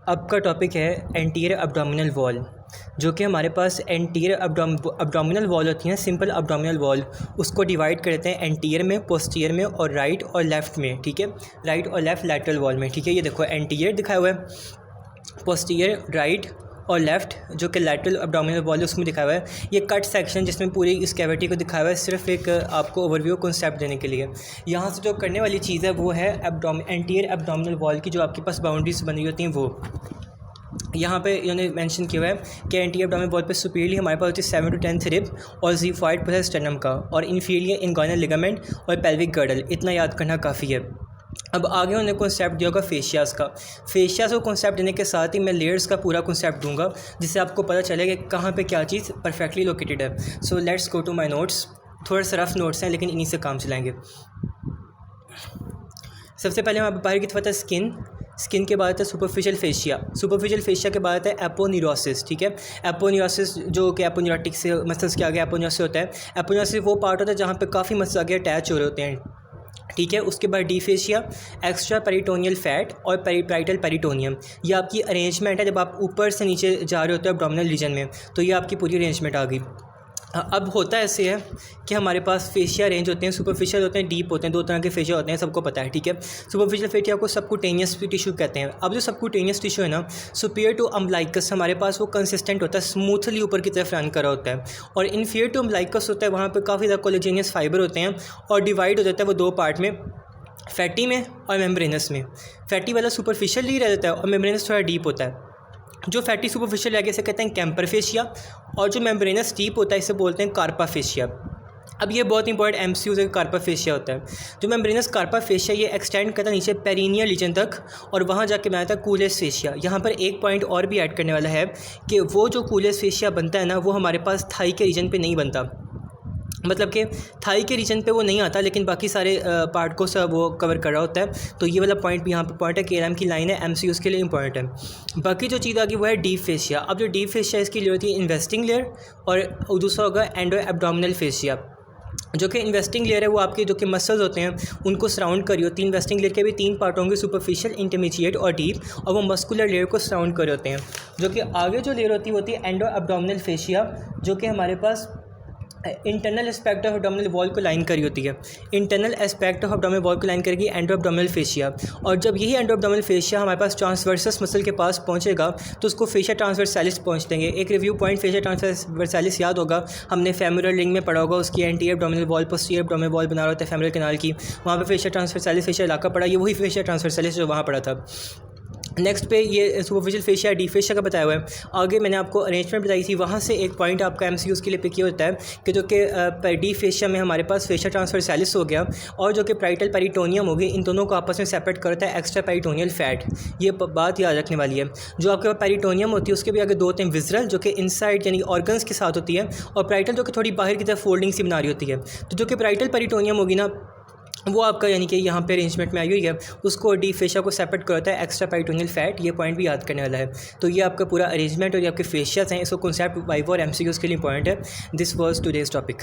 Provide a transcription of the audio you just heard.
अब का टॉपिक है एंटीरियर अब्डोमिनल वॉल, जो कि हमारे पास एंटीरियर अब्डोमिनल वॉल होती है, सिंपल अब्डोमिनल वॉल। उसको डिवाइड करते हैं एंटीरियर में, पोस्टीरियर में और राइट और लेफ़्ट में, ठीक है। राइट और लेफ़्ट लैटरल वॉल में, ठीक है। ये देखो एंटीरियर दिखाया हुआ है, पोस्टीरियर राइट और लेफ़्ट जो कि लैटरल अब्डोमिनल वॉल है उसमें दिखाया हुआ है। ये कट सेक्शन जिसमें पूरी इस कैविटी को दिखाया हुआ है सिर्फ एक आपको ओवरव्यू कॉन्सेप्ट देने के लिए। यहाँ से जो करने वाली चीज़ है वो है एंटीरियर अब्डोमिनल वॉल की जो आपके पास बाउंड्रीज बनी होती हैं वो यहाँ पे इन्होंने मेंशन किया हुआ है कि एंटीरियर अब्डोमिनल वॉल पे सुपीरियरली हमारे पास होती है 7 to 10 रिब और ज़ीफॉइड प्लस स्टेर्नम का, और इन्फीरियर इंगुइनल लिगामेंट और पेल्विक गर्डल। इतना याद करना काफ़ी है। अब आगे उन्होंने कॉन्सेप्ट दिया होगा फेशियाज़ का। फेशियाज़ को कॉन्सेप्ट देने के साथ ही मैं लेयर्स का पूरा कॉन्सेप्ट दूंगा, जिससे आपको पता चलेगा कि कहाँ पे क्या चीज़ परफेक्टली लोकेटेड है। So let's go to my notes. थोड़ा सा रफ नोट्स हैं लेकिन इन्हीं से काम चलाएंगे। सबसे पहले हम बाहर की तरफ आता है स्किन के बाद है सुपरफिशियल फेशिया। सुपरफिशियल फेशिया के बाद है एपोन्यूरोसिस, ठीक है। एपोन्यूरोसिस जो कि एपोन्यूरोटिक से मसल्स के आगे एपोन्यूरोसिस होता है। एपोन्यूरोसिस वो पार्ट होता है जहाँ पे काफ़ी मसल्स आगे अटैच हो रहे होते हैं, ठीक है। उसके बाद deep fascia, extra peritoneal fat और पेरिप्राइटल पेरिटोनियम। ये आपकी अरेंजमेंट है जब आप ऊपर से नीचे जा रहे होते हैं एब्डोमिनल रीजन में, तो ये आपकी पूरी अरेंजमेंट आ गई। अब होता ऐसे है कि हमारे पास फेशिया रेंज होते हैं, सुपरफिशियल होते हैं, डीप होते हैं। दो तरह के फेशिया होते हैं, सबको पता है, ठीक है। सुपरफिशियल फेशिया को सबक्यूटेनियस टिश्यू कहते हैं। अब जो सबक्यूटेनियस टिश्यू है ना, सुपीरियर टू अम्बलाइकस हमारे पास वो कंसिस्टेंट होता है, स्मूथली ऊपर की तरफ रन करा होता है। और इन्फीरियर टू अम्बलाइकस होता है, वहाँ पर काफ़ी ज़्यादा कोलेजेनियस फाइबर होते हैं और डिवाइड हो जाता है वो दो पार्ट में, फैटी में और मेम्ब्रेनस में। फैटी वाला सुपरफिशियली रह जाता है और मेम्ब्रेनस थोड़ा डीप होता है। जो फैटी सुपरफिशियल है इसे कहते हैं कैम्पर फेशिया, और जो मेम्ब्रेनस डीप होता है इसे बोलते हैं कार्पा फेशिया। अब ये बहुत इंपॉर्टेंट एमसीयू है, कार्पा फेशिया होता है। जो मेम्ब्रेनस कार्पा फेशिया ये एक्सटेंड करता है नीचे पेरिनियल रीजन तक और वहाँ जाके बनाता है कूलेस फेशिया। यहाँ पर एक पॉइंट और भी ऐड करने वाला है कि वो जो कूलेस फेशिया बनता है ना, वो हमारे पास थाई के रीजन पर नहीं बनता, मतलब कि थाई के रीजन पे वो नहीं आता, लेकिन बाकी सारे पार्ट को सब वो कवर कर रहा होता है। तो ये वाला पॉइंट भी यहाँ पे पॉइंट है, केएलएम की लाइन है, एमसीयूज़ के लिए इंपॉर्टेंट है। बाकी जो चीज़ आ गई वो है डीप फेशिया। अब जो डीप फेशिया इसकी लिए होती है इन्वेस्टिंग लेयर, और दूसरा होगा एंडो एब्डोमिनल फेशिया। जो कि इन्वेस्टिंग लेयर है वो आपके जो कि मसल्स होते हैं उनको सराउंड करी होती है। इन्वेस्टिंग लेयर के भी 3 पार्ट होंगे, सुपरफिशियल, इंटरमीडिएट और डीप, और वो मस्कुलर लेयर को सराउंड कर होते हैं। जो कि आगे जो लेयर होती है एंडो एब्डोमिनल फेशिया, जो कि हमारे पास internal aspect of abdominal wall को लाइन करी होती है। Internal aspect of abdominal wall को लाइन करेगी एंडो एब्डोमिनल फेशिया। और जब यही एंडो एब्डोमिनल फेशिया हमारे पास ट्रांसवर्सस मसल के पास पहुंचेगा तो उसको फेशिया ट्रांसवर्सैलिस पहुंच देंगे। एक रिव्यू पॉइंट फेशिया ट्रांसवर्सैलिस याद होगा, हमने फेमोरल रिंग में पढ़ा होगा। उसकी anterior abdominal wall posterior abdominal wall बना रहा होता है फेमोरल कैनाल की, वहाँ पर फेशिया ट्रांसवर्सैलिस फेशिया इलाका पड़ा, ये वही फेशिया ट्रांसवर्सैलिस जो वहाँ पड़ा था। नेक्स्ट पे ये सुपरफिशियल फेशिया डी फेशिया का बताया हुआ है। आगे मैंने आपको अरेंजमेंट बताई थी, वहाँ से एक पॉइंट आपका एमसीयूज़ के लिए पिक किया होता है कि जो कि डी फेशिया में हमारे पास फेशिया ट्रांसवर्सैलिस हो गया और जो कि प्राइटल पेरिटोनियम हो गई, इन दोनों को आपस में सेपरेट करता है एक्स्ट्रा पेरिटोनियल फैट। ये बात याद रखने वाली है। जो आपके पास पेरिटोनियम होती है उसके भी आगे 2 होते हैं विजरल, जो कि इनसाइड यानी ऑर्गन्स के साथ होती है, और प्राइटल जो कि थोड़ी बाहर की तरफ फोल्डिंग सी बना रही होती है। तो जो कि प्राइटल पेरिटोनियम होगी ना, वो आपका यानी कि यहाँ पे अरेंजमेंट में आई हुई है, उसको डी फेशिया को सेपरेट करता है एक्स्ट्रा पेरिटोनियल फैट। ये पॉइंट भी याद करने वाला है। तो ये आपका पूरा अरेंजमेंट और ये आपके फेशियाज हैं, इसको कॉन्सेप्ट वाइव और एमसीक्यूज़ के लिए इंपॉर्टेंट है। This was today's topic.